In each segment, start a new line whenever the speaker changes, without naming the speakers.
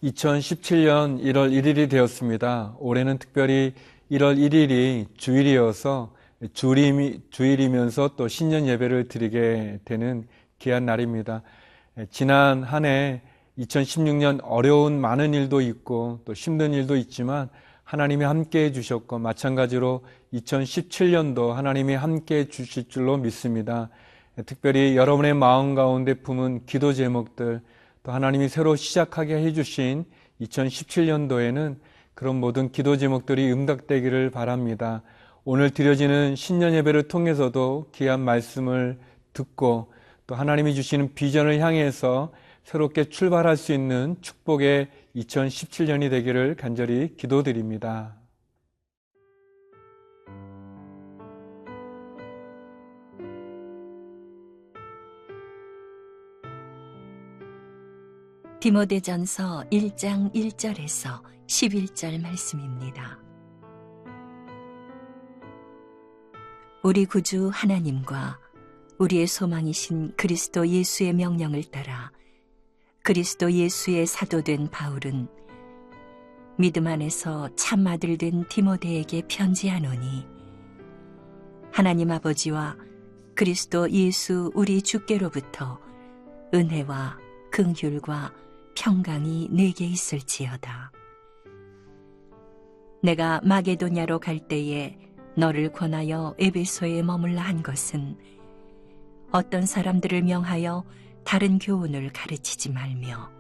2017년 1월 1일이 되었습니다. 올해는 특별히 1월 1일이 주일이어서 주일이면서 또 신년 예배를 드리게 되는 귀한 날입니다. 지난 한 해 2016년 어려운 많은 일도 있고 또 힘든 일도 있지만 하나님이 함께해 주셨고, 마찬가지로 2017년도 하나님이 함께해 주실 줄로 믿습니다. 특별히 여러분의 마음 가운데 품은 기도 제목들, 또 하나님이 새로 시작하게 해주신 2017년도에는 그런 모든 기도 제목들이 응답되기를 바랍니다. 오늘 드려지는 신년 예배를 통해서도 귀한 말씀을 듣고 또 하나님이 주시는 비전을 향해서 새롭게 출발할 수 있는 축복의 2017년이 되기를 간절히 기도드립니다.
디모데전서 1장 1절에서 11절 말씀입니다. 우리 구주 하나님과 우리의 소망이신 그리스도 예수의 명령을 따라 그리스도 예수의 사도된 바울은 믿음 안에서 참 아들 된 디모데에게 편지하노니, 하나님 아버지와 그리스도 예수 우리 주께로부터 은혜와 긍휼과 평강이 내게 있을지어다. 내가 마게도냐로 갈 때에 너를 권하여 에베소에 머물라 한 것은 어떤 사람들을 명하여 다른 교훈을 가르치지 말며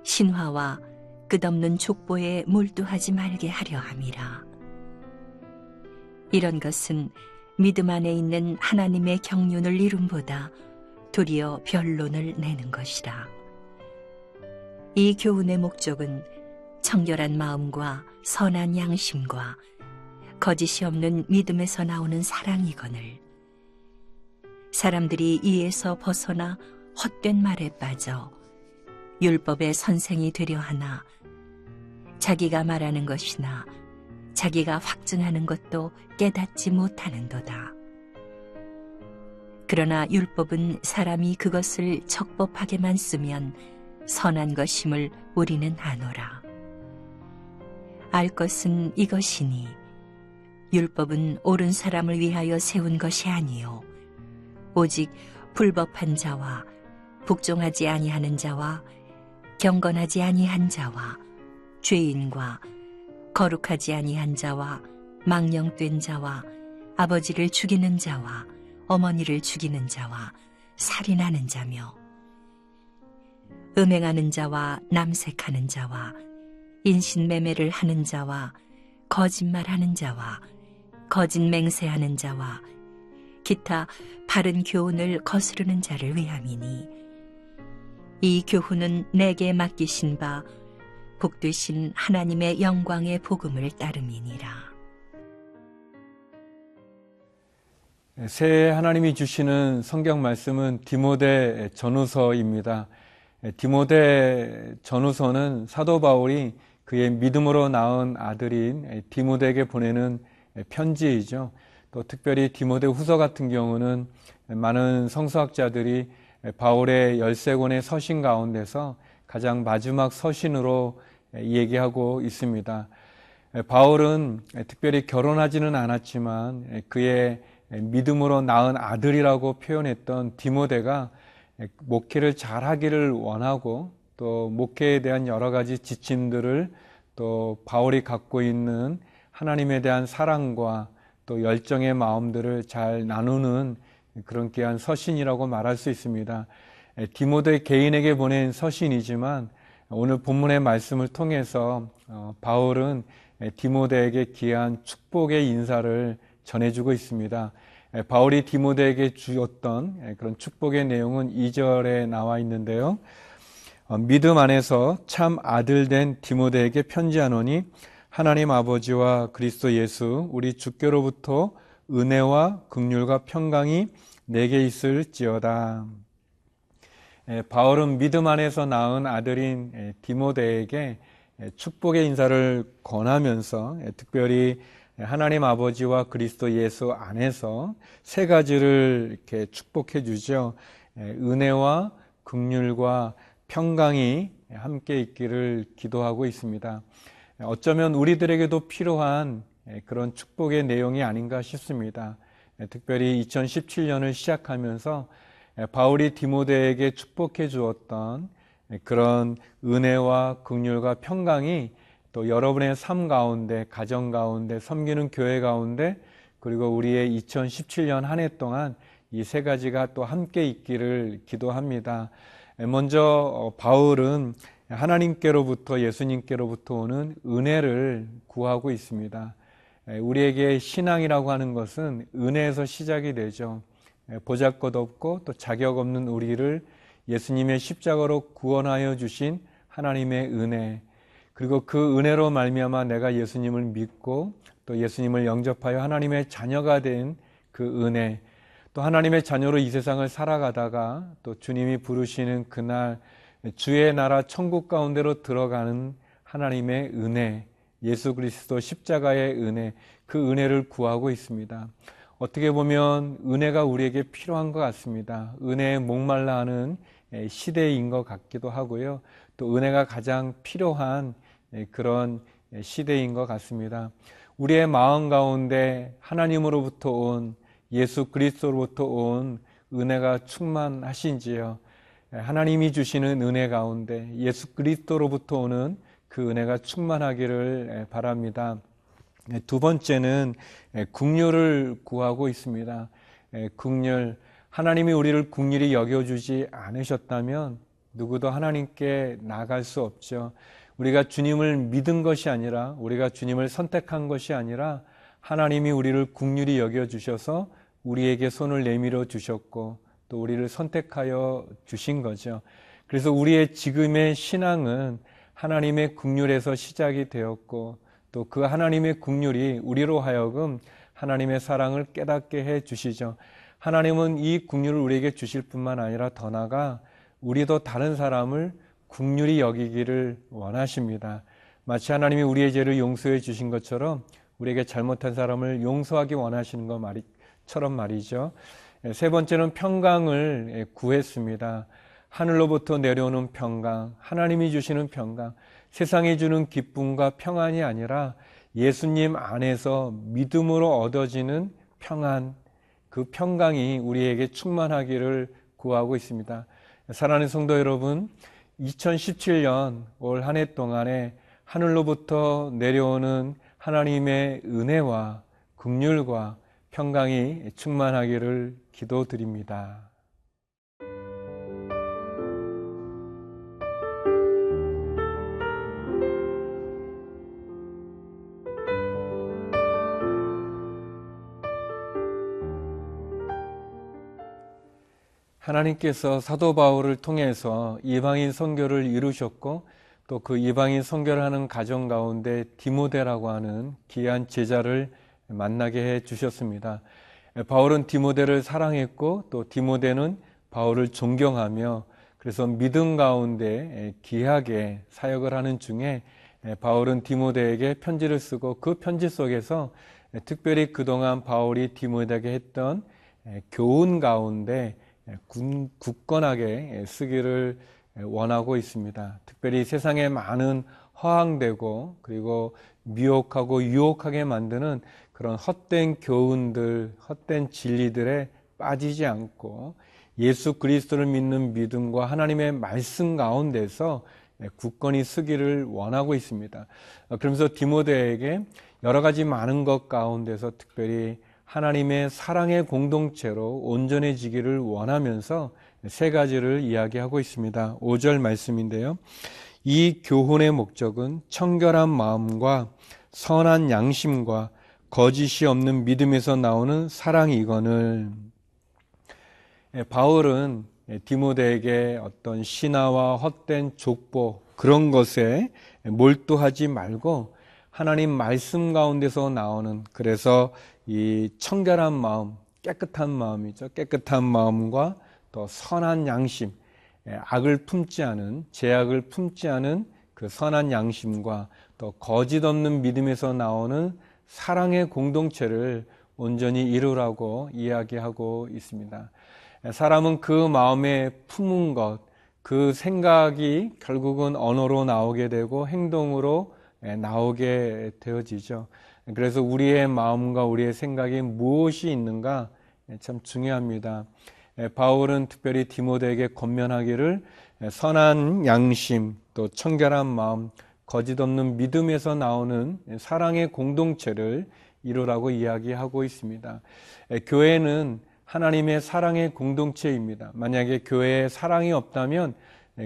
신화와 끝없는 족보에 몰두하지 말게 하려 함이라. 이런 것은 믿음 안에 있는 하나님의 경륜을 이룸보다 도리어 변론을 내는 것이라. 이 교훈의 목적은 청결한 마음과 선한 양심과 거짓이 없는 믿음에서 나오는 사랑이거늘, 사람들이 이에서 벗어나 헛된 말에 빠져 율법의 선생이 되려 하나 자기가 말하는 것이나 자기가 확증하는 것도 깨닫지 못하는도다. 그러나 율법은 사람이 그것을 적법하게만 쓰면 선한 것임을 우리는 아노라. 알 것은 이것이니 율법은 옳은 사람을 위하여 세운 것이 아니요 오직 불법한 자와 복종하지 아니하는 자와 경건하지 아니한 자와 죄인과 거룩하지 아니한 자와 망령된 자와 아버지를 죽이는 자와 어머니를 죽이는 자와 살인하는 자며 음행하는 자와 남색하는 자와 인신매매를 하는 자와 거짓말하는 자와 거짓 맹세하는 자와 기타 바른 교훈을 거스르는 자를 위함이니, 이 교훈은 내게 맡기신 바 복되신 하나님의 영광의 복음을 따름이니라.
새해 하나님이 주시는 성경 말씀은 디모데 전후서입니다. 디모데 전후서는 사도 바울이 그의 믿음으로 낳은 아들인 디모데에게 보내는 편지이죠. 또 특별히 디모데 후서 같은 경우는 많은 성서학자들이 바울의 13권의 서신 가운데서 가장 마지막 서신으로 얘기하고 있습니다. 바울은 특별히 결혼하지는 않았지만 그의 믿음으로 낳은 아들이라고 표현했던 디모데가 목회를 잘하기를 원하고 또 목회에 대한 여러 가지 지침들을 또 바울이 갖고 있는 하나님에 대한 사랑과 또 열정의 마음들을 잘 나누는 그런 귀한 서신이라고 말할 수 있습니다. 디모데 개인에게 보낸 서신이지만 오늘 본문의 말씀을 통해서 바울은 디모데에게 귀한 축복의 인사를 전해주고 있습니다. 바울이 디모데에게 주었던 그런 축복의 내용은 2절에 나와 있는데요. 믿음 안에서 참 아들 된 디모데에게 편지하노니, 하나님 아버지와 그리스도 예수 우리 주께로부터 은혜와 긍휼과 평강이 내게 있을지어다. 바울은 믿음 안에서 낳은 아들인 디모데에게 축복의 인사를 권하면서 특별히 하나님 아버지와 그리스도 예수 안에서 세 가지를 이렇게 축복해 주죠. 은혜와 긍휼과 평강이 함께 있기를 기도하고 있습니다. 어쩌면 우리들에게도 필요한 그런 축복의 내용이 아닌가 싶습니다. 특별히 2017년을 시작하면서 바울이 디모데에게 축복해 주었던 그런 은혜와 긍휼과 평강이 또 여러분의 삶 가운데, 가정 가운데, 섬기는 교회 가운데, 그리고 우리의 2017년 한 해 동안 이 세 가지가 또 함께 있기를 기도합니다. 먼저 바울은 하나님께로부터, 예수님께로부터 오는 은혜를 구하고 있습니다. 우리에게 신앙이라고 하는 것은 은혜에서 시작이 되죠. 보잘것없고 또 자격 없는 우리를 예수님의 십자가로 구원하여 주신 하나님의 은혜, 그리고 그 은혜로 말미암아 내가 예수님을 믿고 또 예수님을 영접하여 하나님의 자녀가 된 그 은혜, 또 하나님의 자녀로 이 세상을 살아가다가 또 주님이 부르시는 그날 주의 나라 천국 가운데로 들어가는 하나님의 은혜, 예수 그리스도 십자가의 은혜, 그 은혜를 구하고 있습니다. 어떻게 보면 은혜가 우리에게 필요한 것 같습니다. 은혜에 목말라 하는 시대인 것 같기도 하고요. 또 은혜가 가장 필요한 그런 시대인 것 같습니다. 우리의 마음 가운데 하나님으로부터 온, 예수 그리스도로부터 온 은혜가 충만하신지요? 하나님이 주시는 은혜 가운데 예수 그리스도로부터 오는 그 은혜가 충만하기를 바랍니다. 두 번째는 긍휼을 구하고 있습니다. 긍휼, 하나님이 우리를 긍휼히 여겨주지 않으셨다면 누구도 하나님께 나아갈 수 없죠. 우리가 주님을 믿은 것이 아니라, 우리가 주님을 선택한 것이 아니라 하나님이 우리를 긍휼히 여겨주셔서 우리에게 손을 내밀어 주셨고 또 우리를 선택하여 주신 거죠. 그래서 우리의 지금의 신앙은 하나님의 긍휼에서 시작이 되었고 또 그 하나님의 긍휼이 우리로 하여금 하나님의 사랑을 깨닫게 해 주시죠. 하나님은 이 긍휼을 우리에게 주실 뿐만 아니라 더 나아가 우리도 다른 사람을 긍휼히 여기기를 원하십니다. 마치 하나님이 우리의 죄를 용서해 주신 것처럼 우리에게 잘못한 사람을 용서하기 원하시는 것처럼 말이죠. 세 번째는 평강을 구했습니다. 하늘로부터 내려오는 평강, 하나님이 주시는 평강, 세상이 주는 기쁨과 평안이 아니라 예수님 안에서 믿음으로 얻어지는 평안, 그 평강이 우리에게 충만하기를 구하고 있습니다. 사랑하는 성도 여러분, 2017년 올 한 해 동안에 하늘로부터 내려오는 하나님의 은혜와 긍휼과 평강이 충만하기를 기도드립니다. 하나님께서 사도 바울을 통해서 이방인 선교를 이루셨고 또 그 이방인 선교를 하는 가정 가운데 디모데라고 하는 귀한 제자를 만나게 해 주셨습니다. 바울은 디모데를 사랑했고 또 디모데는 바울을 존경하며 그래서 믿음 가운데 귀하게 사역을 하는 중에 바울은 디모데에게 편지를 쓰고 그 편지 속에서 특별히 그동안 바울이 디모데에게 했던 교훈 가운데 굳건하게 쓰기를 원하고 있습니다. 특별히 세상에 많은 허황되고 그리고 미혹하고 유혹하게 만드는 그런 헛된 교훈들, 헛된 진리들에 빠지지 않고 예수 그리스도를 믿는 믿음과 하나님의 말씀 가운데서 굳건히 쓰기를 원하고 있습니다. 그러면서 디모데에게 여러 가지 많은 것 가운데서 특별히 하나님의 사랑의 공동체로 온전해지기를 원하면서 세 가지를 이야기하고 있습니다. 5절 말씀인데요. 이 교훈의 목적은 청결한 마음과 선한 양심과 거짓이 없는 믿음에서 나오는 사랑이거늘. 바울은 디모데에게 어떤 신화와 헛된 족보 그런 것에 몰두하지 말고 하나님 말씀 가운데서 나오는, 그래서 이 청결한 마음, 깨끗한 마음이죠. 깨끗한 마음과 또 선한 양심, 악을 품지 않은, 죄악을 품지 않은 그 선한 양심과 또 거짓 없는 믿음에서 나오는 사랑의 공동체를 온전히 이루라고 이야기하고 있습니다. 사람은 그 마음에 품은 것, 그 생각이 결국은 언어로 나오게 되고 행동으로 나오게 되어지죠. 그래서 우리의 마음과 우리의 생각이 무엇이 있는가 참 중요합니다. 바울은 특별히 디모데에게 권면하기를 선한 양심, 또 청결한 마음, 거짓 없는 믿음에서 나오는 사랑의 공동체를 이루라고 이야기하고 있습니다. 교회는 하나님의 사랑의 공동체입니다. 만약에 교회에 사랑이 없다면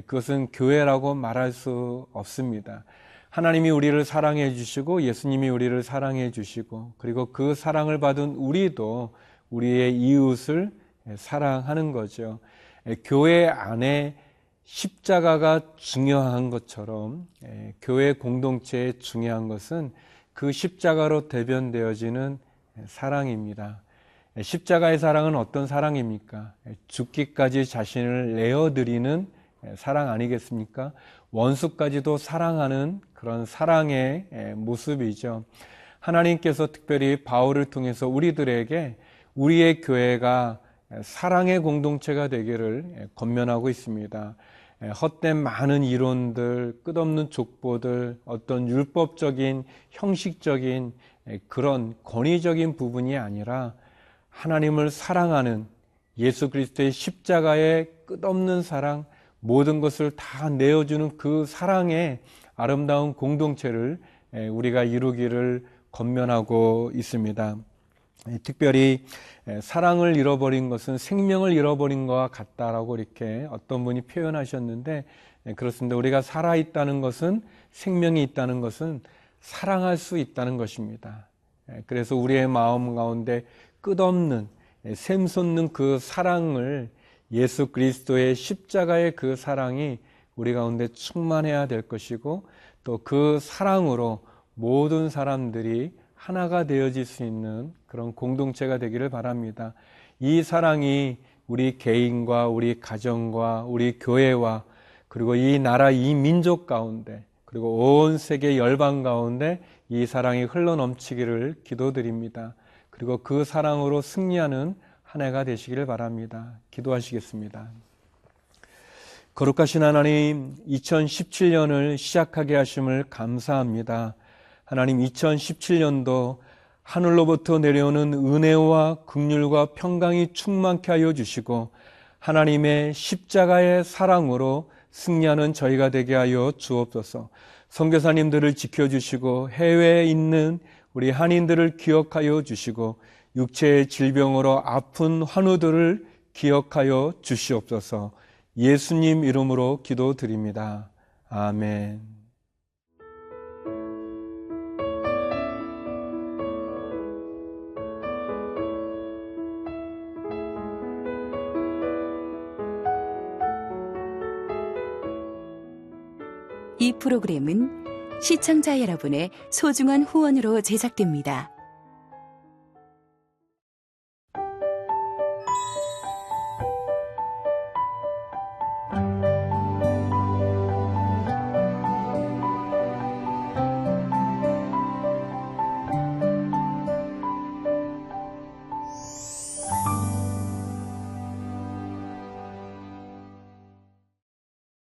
그것은 교회라고 말할 수 없습니다. 하나님이 우리를 사랑해 주시고 예수님이 우리를 사랑해 주시고 그리고 그 사랑을 받은 우리도 우리의 이웃을 사랑하는 거죠. 교회 안에 십자가가 중요한 것처럼 교회 공동체에 중요한 것은 그 십자가로 대변되어지는 사랑입니다. 십자가의 사랑은 어떤 사랑입니까? 죽기까지 자신을 내어드리는 사랑 아니겠습니까? 원수까지도 사랑하는 그런 사랑의 모습이죠. 하나님께서 특별히 바울을 통해서 우리들에게 우리의 교회가 사랑의 공동체가 되기를 권면하고 있습니다. 헛된 많은 이론들, 끝없는 족보들, 어떤 율법적인, 형식적인 그런 권위적인 부분이 아니라 하나님을 사랑하는 예수 그리스도의 십자가의 끝없는 사랑, 모든 것을 다 내어주는 그 사랑의 아름다운 공동체를 우리가 이루기를 권면하고 있습니다. 특별히 사랑을 잃어버린 것은 생명을 잃어버린 것과 같다라고 이렇게 어떤 분이 표현하셨는데 그렇습니다. 우리가 살아있다는 것은 생명이 있다는 것은 사랑할 수 있다는 것입니다. 그래서 우리의 마음 가운데 끝없는 샘솟는 그 사랑을 예수 그리스도의 십자가의 그 사랑이 우리 가운데 충만해야 될 것이고 또 그 사랑으로 모든 사람들이 하나가 되어질 수 있는 그런 공동체가 되기를 바랍니다. 이 사랑이 우리 개인과 우리 가정과 우리 교회와 그리고 이 나라 이 민족 가운데 그리고 온 세계 열방 가운데 이 사랑이 흘러넘치기를 기도드립니다. 그리고 그 사랑으로 승리하는 한 해가 되시기를 바랍니다. 기도하시겠습니다. 거룩하신 하나님, 2017년을 시작하게 하심을 감사합니다. 하나님, 2017년도 하늘로부터 내려오는 은혜와 긍휼과 평강이 충만케 하여 주시고 하나님의 십자가의 사랑으로 승리하는 저희가 되게 하여 주옵소서. 선교사님들을 지켜주시고 해외에 있는 우리 한인들을 기억하여 주시고 육체의 질병으로 아픈 환우들을 기억하여 주시옵소서. 예수님 이름으로 기도드립니다. 아멘.
이 프로그램은 시청자 여러분의 소중한 후원으로 제작됩니다.